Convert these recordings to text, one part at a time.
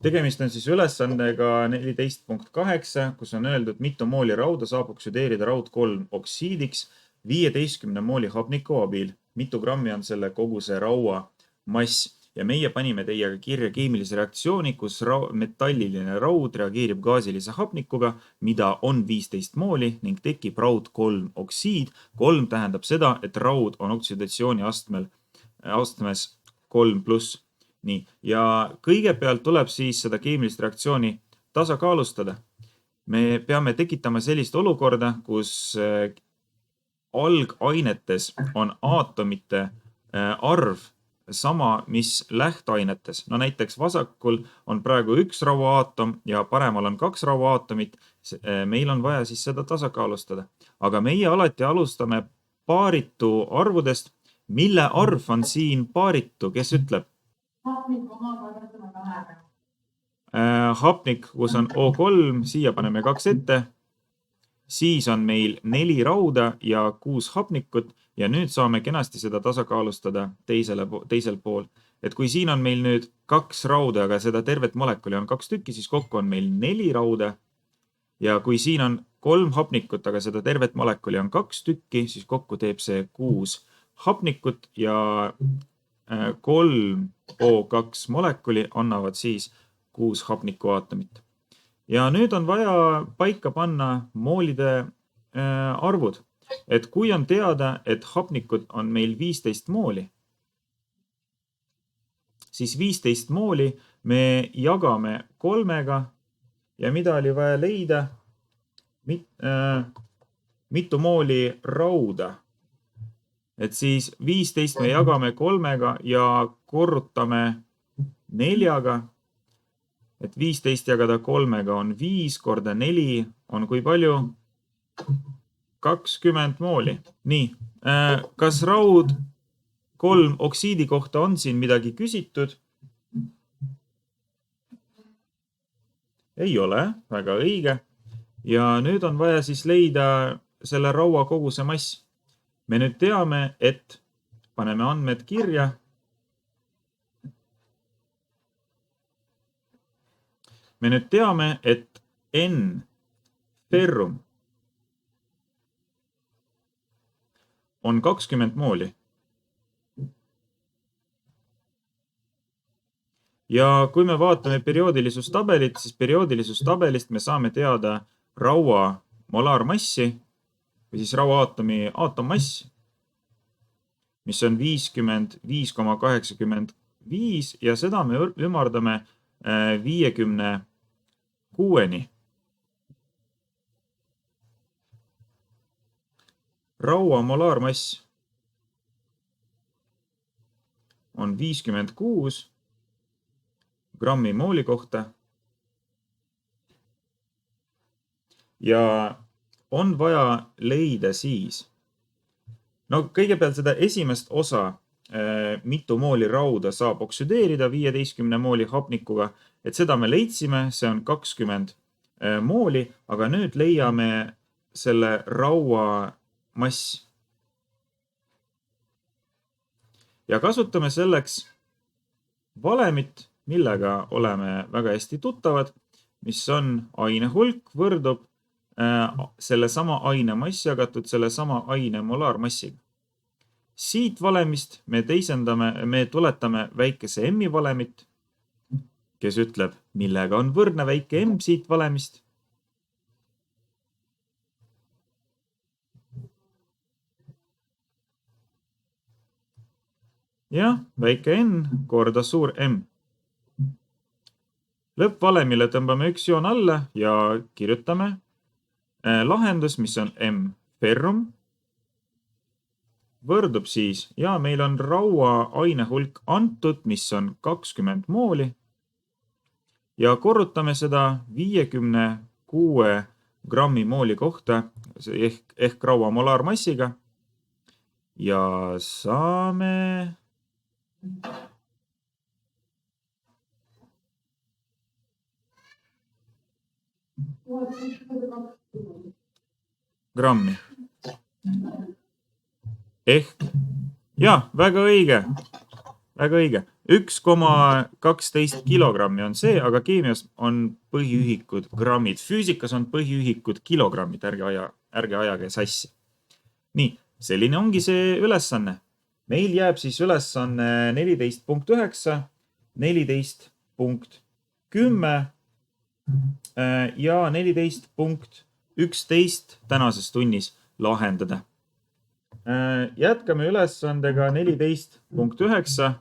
Tegemist on siis ülesandega 14.8, kus on öeldud, mitu mooli rauda saab oksüdeerida raud 3 oksiidiks 15 mooli hapniku abil. Mitu grammi on selle koguse raua mass. Ja meie panime teiega kirja keemilise reaktsiooni, kus metalliline raud reageerib gaasilise hapnikuga, mida on 15 mooli ning tekib raud 3 oksiid. 3 tähendab seda, et raud on oksidatsiooni astmes 3+. Nii, ja kõigepealt tuleb siis seda keemilist reaktsiooni tasakaalustada. Me peame tekitama sellist olukorda, kus algainetes on aatomite arv sama, mis lähtainetes. No näiteks vasakul on praegu 1 rauaaatom ja paremal on 2 rauaatomit. Meil on vaja siis seda tasakaalustada. Aga meie alati alustame paaritu arvudest. Mille arv on siin paaritu? Kes ütleb? Hapnik, kus on O3, siia paneme 2 ette. Siis on meil 4 rauda ja 6 hapnikut ja nüüd saame kenasti seda tasakaalustada teisel pool. Et kui siin on meil nüüd 2 rauda, aga seda tervet molekuli on 2 tükki, siis kokku on meil 4 rauda. Ja kui siin on 3 hapnikut, aga seda tervet molekuli on 2 tükki, siis kokku teeb see 6 hapnikut ja 3 O2 molekuli annavad siis 6 hapnikuaatomit. Ja nüüd on vaja paika panna moolide arvud. Et kui on teada, et hapnikud on meil 15 mooli, siis 15 mooli me jagame 3-ga ja mida oli vaja leida? Mitu mooli rauda. Et siis 15 me jagame 3-ga ja korrutame 4-ga. Et 15 jagada 3-ga on 5 korda 4 on kui palju? 20 mooli. Nii, kas raud 3 oksiidi kohta on siin midagi küsitud? Ei ole, väga õige. Ja nüüd on vaja siis leida selle raua koguse mass. Me nüüd teame, et paneme andmed kirja. Me nüüd teame, et N ferrum on 20 mooli. Ja kui me vaatame perioodilisustabelit, siis perioodilisustabelist me saame teada raua molaarmassi või siis rauaatomi aatommass, mis on 55,85 ja seda me ümardame 56-ni. Raua molaarmass on 56 grammi mooli kohta ja on vaja leida siis. No kõigepealt seda esimest osa, mitu mooli rauda saab oksüdeerida 15 mooli hapnikuga, et seda me leidsime, see on 20 mooli, aga nüüd leiame selle raua mass. Ja kasutame selleks valemit, millega oleme väga hästi tuttavad, mis on aine hulk võrdub selle sama aine mass jagatud selle sama aine molaarmassiga. Siit valemist me tuletame väikese M-i valemit, kes ütleb, millega on võrdne väike M siit valemist. Ja väike N korda suur M. Lõppvalemile tõmbame üks joon alla ja kirjutame lahendus, mis on M ferrum, võrdub siis, ja meil on raua aine hulk antud, mis on 20 mooli, ja korrutame seda 56 grammi mooli kohta ehk raua molaarmassiga ja saame grammi. Ehk, jah, väga õige. 1,12 kilogrammi on see, aga keemias on põhiühikud grammid. Füüsikas on põhiühikud kilogrammid, ärge ajage sassi. Nii, selline ongi see ülesanne. Meil jääb siis ülesanne 14.9, 14.10 ja 14.11 tänases tunnis lahendada. Jätkame ülesandega 14.9.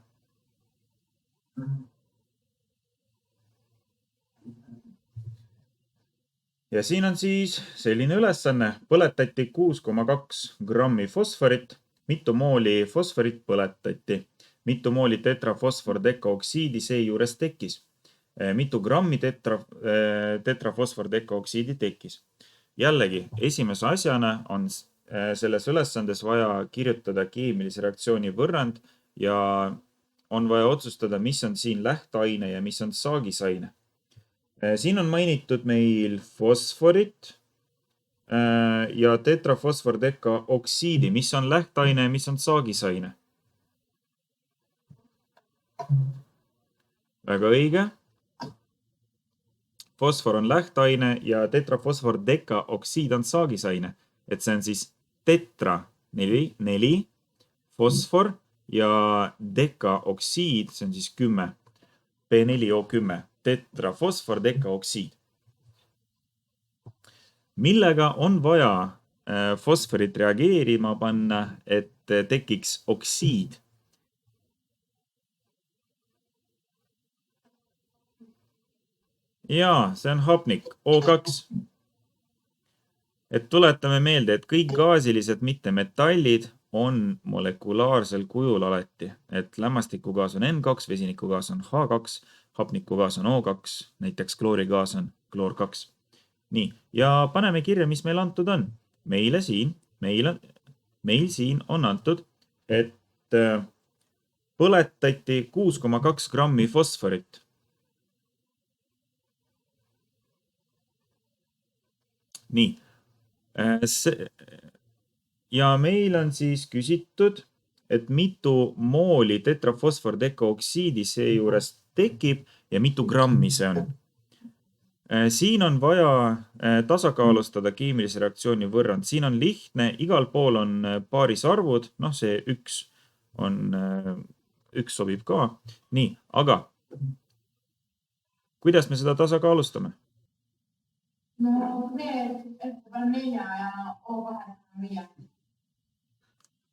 Ja siin on siis selline ülesanne. Põletati 6,2 grammi fosforit. Mitu mooli fosforit põletati? Mitu mooli tetrafosfordekaoksiidi seejuures tekkis? Mitu grammi tetrafosfordekaoksiidi tekkis? Jällegi, esimese asjana on selles ülesandes vaja kirjutada keemilise reaktsiooni võrrand ja on vaja otsustada, mis on siin lähteaine ja mis on saagisaine. Siin on mainitud meil fosforit ja tetrafosfordekaoksiidi, mis on lähteaine ja mis on saagisaine. Väga õige. Fosfor on lähteaine ja tetrafosfordekaoksiid on saagisaine. Et see on siis tetra 4 fosfor ja dekaoksiid, see on siis 10, P4O10, tetrafosfordekaoksiid. Millega on vaja fosforit reageerima panna, et tekiks oksiid? Jaa, see on hapnik, O2. Et tuletame meelde, et kõik gaasilised mittemetallid on molekulaarsel kujul alati. Et lämmastikugaas on N2, vesinikugaas on H2, hapnikugaas on O2, näiteks kloorigaas on kloor 2. Nii, ja paneme kirja, mis meil antud on. Meil siin on antud, et põletati 6,2 grammi fosforit. Nii. Ja meil on siis küsitud, et mitu mooli tetrafosfordekaoksiidi seejuures tekib ja mitu grammi see on. Siin on vaja tasakaalustada keemilise reaktsiooni võrrand. Siin on lihtne, igal pool on paarisarvud, see üks sobib ka. Nii, aga kuidas me seda tasakaalustame? No, et on 4 ja O2 on 5.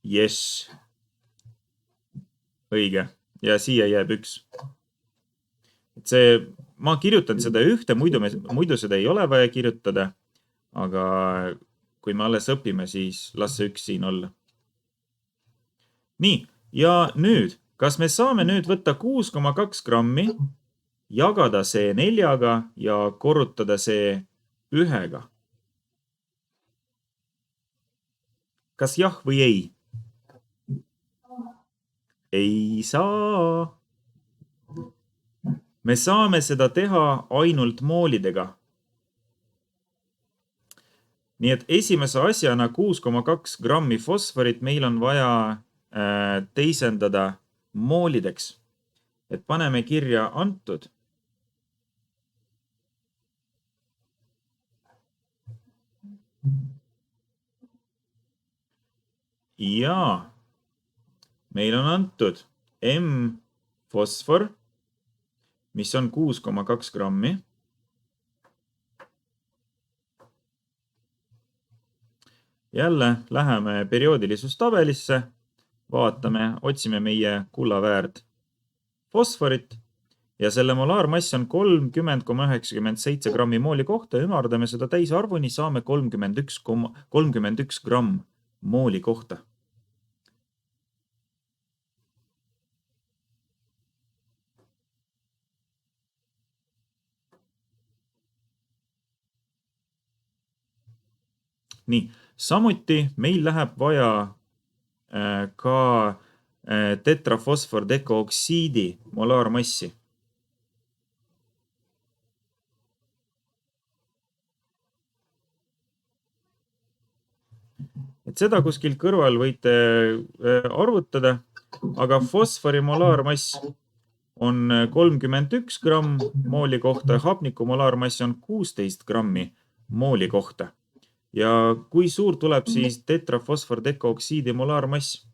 Yes. Õige. Ja siia jääb 1. Ma kirjutan seda ühte, muidu seda ei ole vaja kirjutada, aga kui me alles õpime, siis las see 1 siin olla. Nii, ja nüüd, kas me saame nüüd võtta 6,2 grammi, jagada see 4 ja korrutada see 1? Kas jah või ei? Ei saa. Me saame seda teha ainult moolidega. Nii et esimese asjana 6,2 grammi fosforit meil on vaja teisendada moolideks. Et paneme kirja antud. Ja meil on antud M fosfor, mis on 6,2 grammi. Jälle läheme perioodilisuustabelisse, vaatame, otsime meie kullaväärt fosforit ja selle molaarmass on 30,97 grammi mooli kohta. Ümardame seda täisarvuni, saame 31 gramm mooli kohta. Nii, samuti meil läheb vaja ka tetrafosfordekaoksiidi molaarmassi. Et seda kuskil kõrval võite arvutada, aga fosfori molaarmass on 31 gramm mooli kohta ja hapniku molaarmass on 16 grammi mooli kohta. Ja kui suur tuleb siis tetrafosfordekooksiidi molaarmass,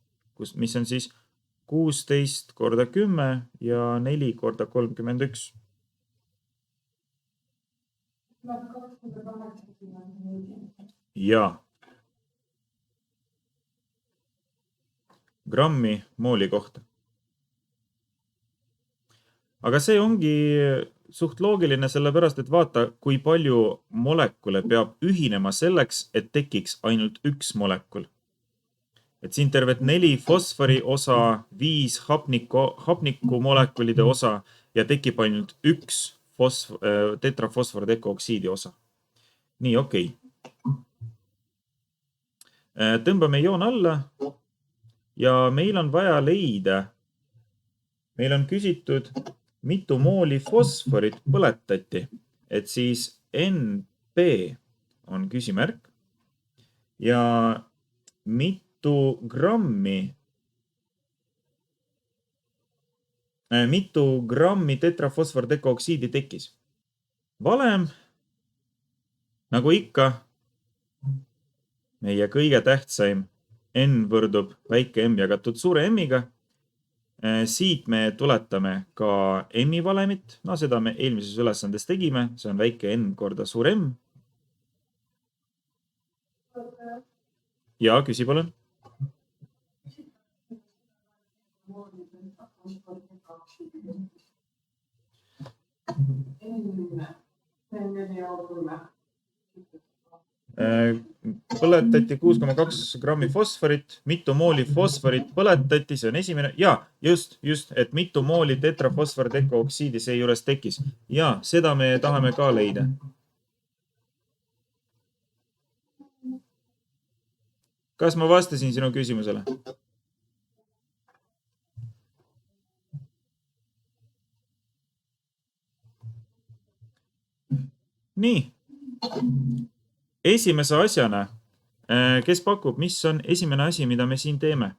mis on siis 16 korda 10 ja 4 korda 31. Ja grammi mooli kohta. Aga see ongi suht loogiline, sellepärast, et vaata, kui palju molekule peab ühinema selleks, et tekiks ainult üks molekul. Et siin tervet 4 fosfori osa, 5 hapniku molekulide osa ja tekib ainult üks tetrafosfordekooksiidi osa. Nii, okei. Tõmbame joon alla ja meil on vaja leida. Meil on küsitud, mitu mooli fosforit põletati, et siis NP on küsimärk ja mitu grammi tetrafosfordekooksiidi tekkis. Valem, nagu ikka, meie kõige tähtsaim N võrdub väike M jagatud suure M-iga. Siit me tuletame ka M-i valemit. No seda me eelmises ülesandes tegime. See on väike N korda suur M. Ja, küsi palun. Põletati 6,2 grammi fosforit, mitu mooli fosforit põletati, see on esimene. Ja, just, et mitu mooli tetrafosfordekooksiidi seejuures tekkis. Ja, seda me tahame ka leida. Kas ma vastasin sinu küsimusele? Nii. Esimese asjana, kes pakub, mis on esimene asi, mida me siin teeme?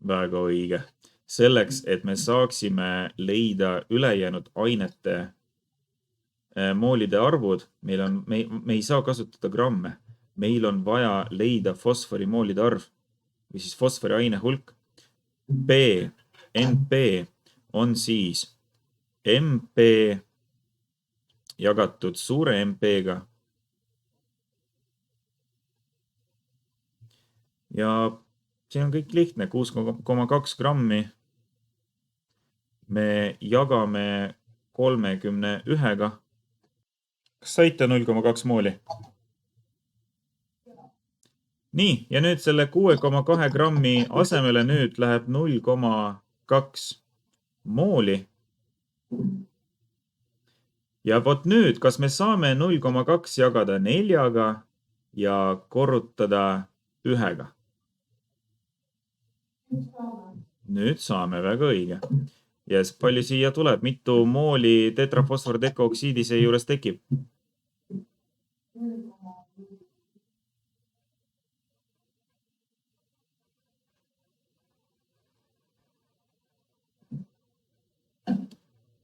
Väga õige. Selleks, et me saaksime leida ülejäänud ainete moolide arvud, me ei saa kasutada gramme. Meil on vaja leida fosfori moolide arv või siis fosfori aine hulk. NP on siis MP jagatud suure MP-ga. Ja siin on kõik lihtne, 6,2 grammi. Me jagame 31-ga. Kas saite 0,2 mooli? Nii, ja nüüd selle 6,2 grammi asemele nüüd läheb 0,2 mooli. Ja vot nüüd, kas me saame 0,2 jagada 4-ga ja korrutada 1-ga? Nüüd saame, väga õige. Ja palju siia tuleb, mitu mooli tetrafosfordekooksiidi seejuures tekib?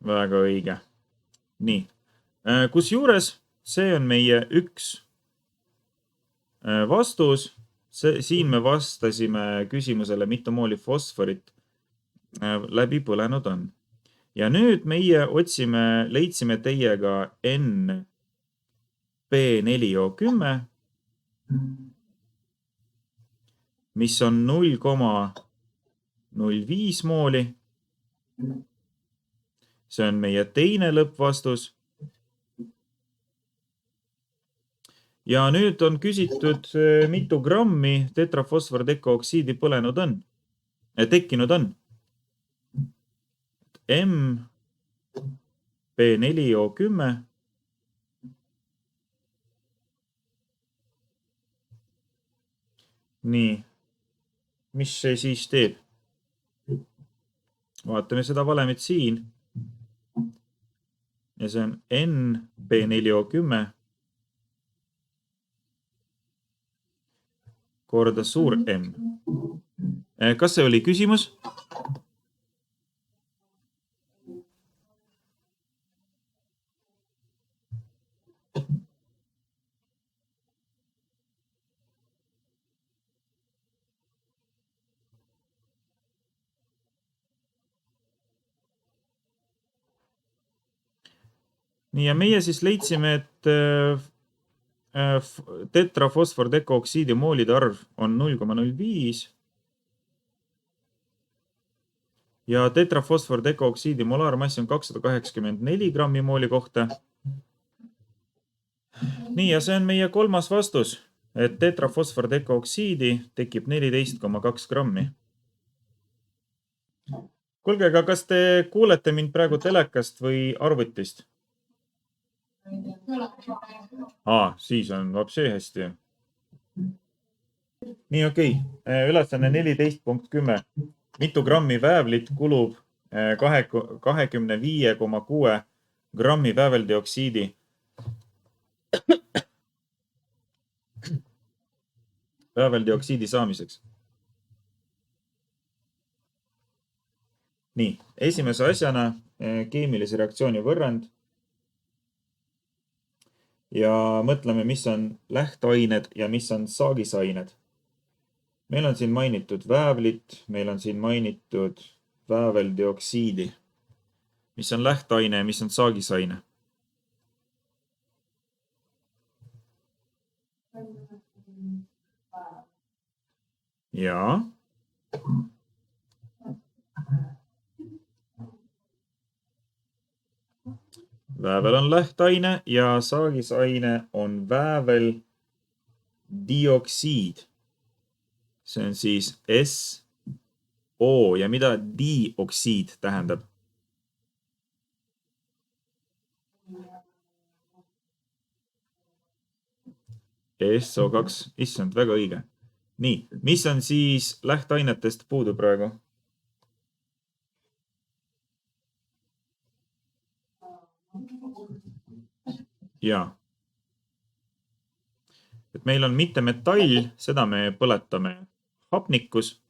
Väga õige. Nii. Kusjuures see on meie üks vastus. Siin me vastasime küsimusele, mitu mooli fosforit läbi põlenud on. Ja nüüd meie leidsime teiega NP4O10, mis on 0,05 mooli. See on meie teine lõppvastus. Ja nüüd on küsitud, mitu grammi tetrafosfordekooksiidi põlenud on, tekkinud on. MP4O10 nii, mis see siis teeb? Vaatame seda valemit siin. ja see on NB4O10 korda suur M. Kas see oli küsimus? Nii, ja meie siis leidsime, et tetrafosfordekooksiidi moolide arv on 0,05 ja tetrafosfordekooksiidi molaarmass on 284 grammi mooli kohta. Nii, ja see on meie kolmas vastus, et tetrafosfordekooksiidi tekib 14,2 grammi. Kuulge, aga kas te kuulete mind praegu telekast või arvutist? Siis on vapsee hästi. Nii, okei. Ülesanne 14.10. Mitu grammi väävlit kulub 25,6 grammi vääveldioksiidi saamiseks? Nii, esimese asjana keemilise reaktsiooni võrrand. Ja mõtleme, mis on lähteained ja mis on saagisained. Meil on siin mainitud väävlit, meil on siin mainitud vääveldioksiidi. Mis on lähteaine ja mis on saagisaine? Jaa. Väävel on lähteaine ja saagisaine on vääveldioksiid. See on siis SO ja mida dioksiid tähendab? SO2, issand, väga õige. Nii, mis on siis lähteainetest puudu praegu? Jaa. Et meil on mittemetall, seda me põletame hapnikus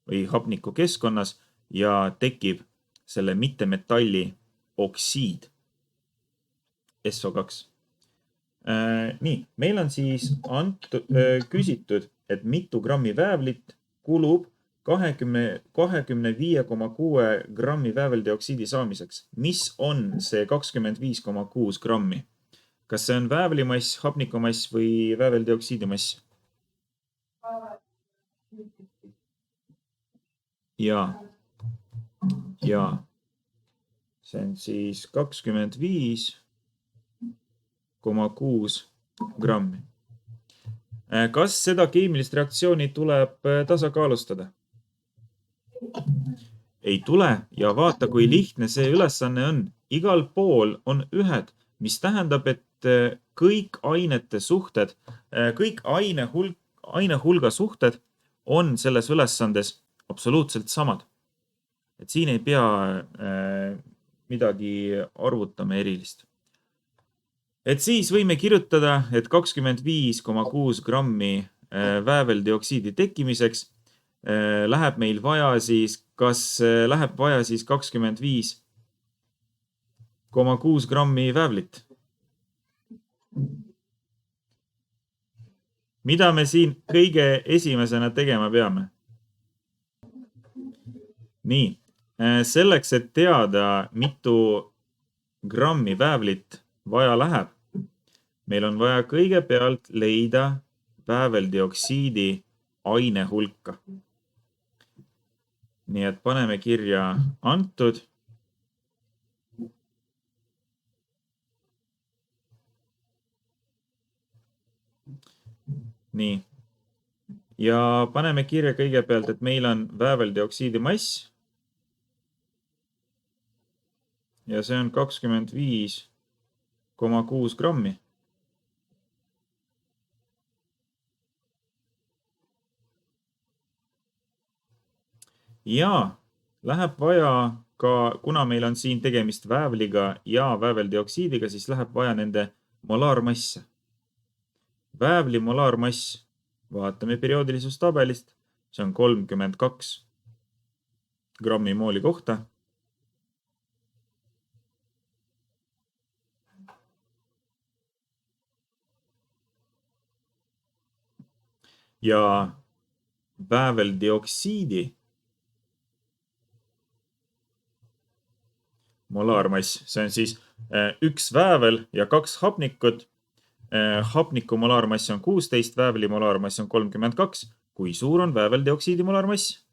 või hapniku keskkonnas ja tekib selle mittemetalli oksiid, SO2. Nii, meil on siis küsitud, et mitu grammi väävlit kulub 25,6 grammi vääveldioksiidi saamiseks. Mis on see 25,6 grammi? Kas see on väävlimass, hapnikumass või vääveldioksiidimass? Jaa. See on siis 25,6 grammi. Kas seda keemilist reaktsiooni tuleb tasakaalustada? Ei tule ja vaata, kui lihtne see ülesanne on. Igal pool on ühed, mis tähendab, et kõik ainete suhted, kõik ainehulga suhted on selles ülesandes absoluutselt samad. Et siin ei pea midagi arvutama erilist. Et siis võime kirjutada, et 25,6 grammi vääveldioksiidi tekkimiseks läheb meil vaja siis, kas läheb vaja siis 25,6 grammi väävlit? Mida me siin kõige esimesena tegema peame? Nii, selleks, et teada, mitu grammi väävlit vaja läheb, meil on vaja kõigepealt leida vääveldioksiidi aine hulka. Nii et paneme kirja antud. Nii. Ja paneme kirja kõigepealt, et meil on vääveldioksiidi mass. Ja see on 25,6 grammi. Ja läheb vaja kuna meil on siin tegemist väävliga ja vääveldioksiidiga, siis läheb vaja nende molaarmasse. Väävli molaarmass, vaatame perioodilisuustabelist, see on 32 grammi mooli kohta. Ja vääveldioksiidi molaarmass, see on siis üks väävel ja 2 hapnikut. Hapniku molaarmass on 16, väävli molaarmass on 32. Kui suur on vääveldioksiidi molaarmass?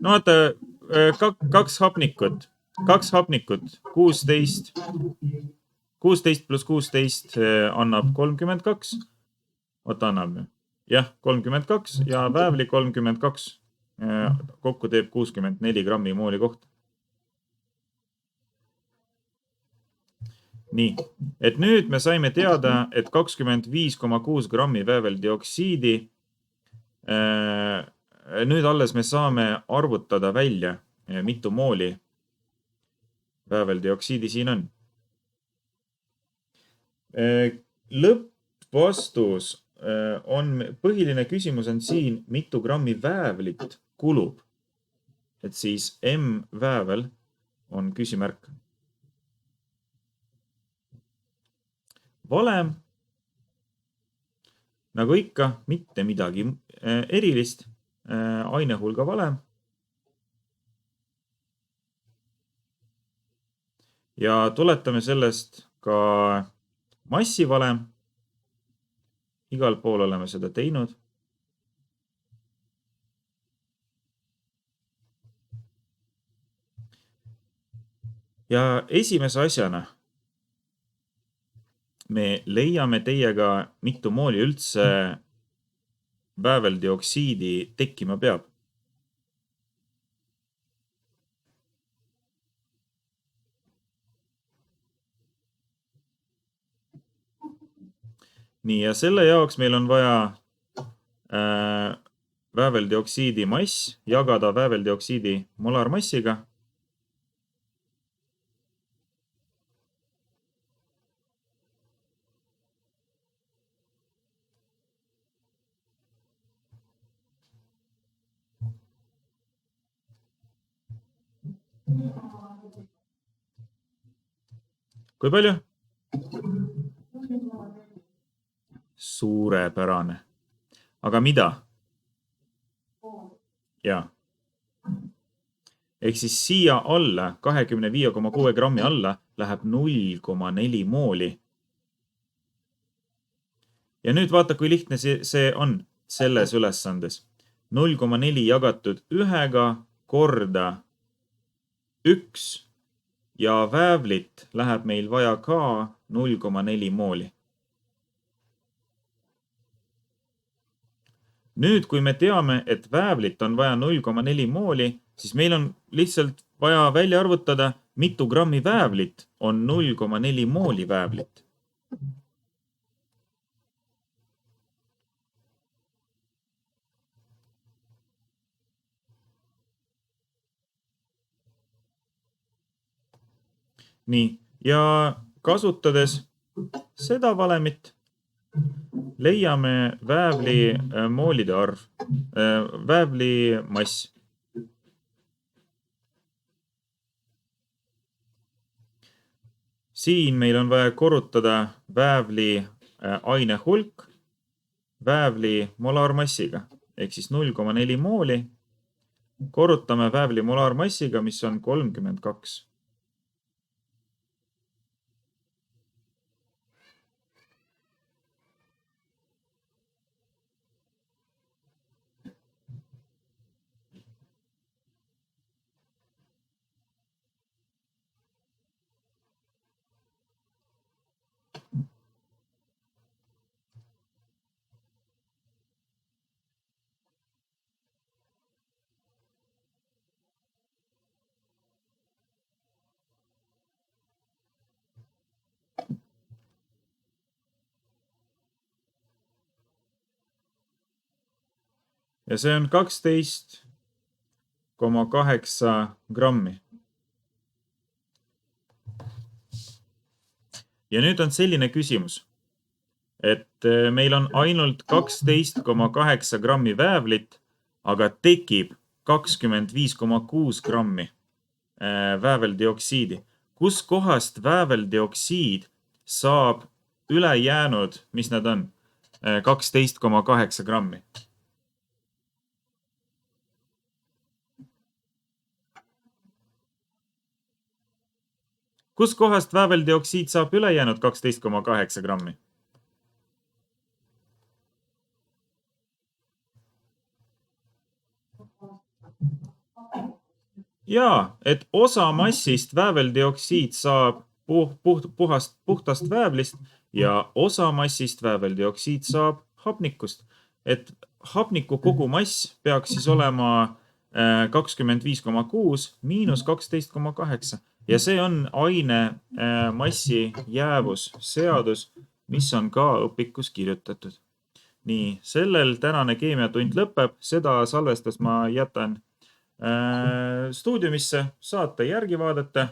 No vaata, 2 hapnikut, 16 pluss 16 annab 32. Oota, annab. Jah, 32 ja väävli 32. Kokku teeb 64 grammi mooli kohta. Nii, et nüüd me saime teada, et 25,6 grammi vääveldioksiidi. Nüüd alles me saame arvutada välja, mitu mooli vääveldioksiidi siin on. Lõppvastus on, põhiline küsimus on siin, mitu grammi väävlit kulub. Et siis M väävel on küsimärk. Valem, nagu ikka, mitte midagi erilist, ainehulga valem. Ja tuletame sellest ka massivalem. Igal pool oleme seda teinud. Ja esimese asjana me leiame teiega, mitu mooli üldse vääveldioksiidi tekkima peab. Nii, ja selle jaoks meil on vaja vääveldioksiidi mass jagada vääveldioksiidi molaarmassiga. Kui palju? Suurepärane. Aga mida? Jaa. Ehk siis siia alla, 25,6 grammi alla, läheb 0,4 mooli. Ja nüüd vaata, kui lihtne see on selles ülesandes. 0,4 jagatud 1 korda 1 ja väävlit läheb meil vaja ka 0,4 mooli. Nüüd, kui me teame, et väävlit on vaja 0,4 mooli, siis meil on lihtsalt vaja välja arvutada, mitu grammi väävlit on 0,4 mooli väävlit. Nii, ja kasutades seda valemit leiame väävli moolide arv, väävli mass. Siin meil on vaja korrutada väävli ainehulk väävli molaarmassiga, ehk siis 0,4 mooli. Korrutame väävli molaarmassiga, mis on 32. ja see on 12,8 grammi. Ja nüüd on selline küsimus, et meil on ainult 12,8 grammi väävlit, aga tekib 25,6 grammi vääveldioksiidi. Kus kohast vääveldioksiid saab ülejäänud, mis need on, 12,8 grammi? Kus kohast vääveldioksiid saab ülejäänud 12,8 grammi? Jaa, et osa massist vääveldioksiid saab puhtast väävlist ja osa massist vääveldioksiid saab hapnikust. Et hapniku kogumass peaks siis olema 25,6 miinus 12,8 ja see on aine massi jäävusseadus, mis on ka õpikus kirjutatud. Nii, sellel tänane keemiatund lõpeb, seda salvestust ma jätan stuudiumisse, saate järgi vaadata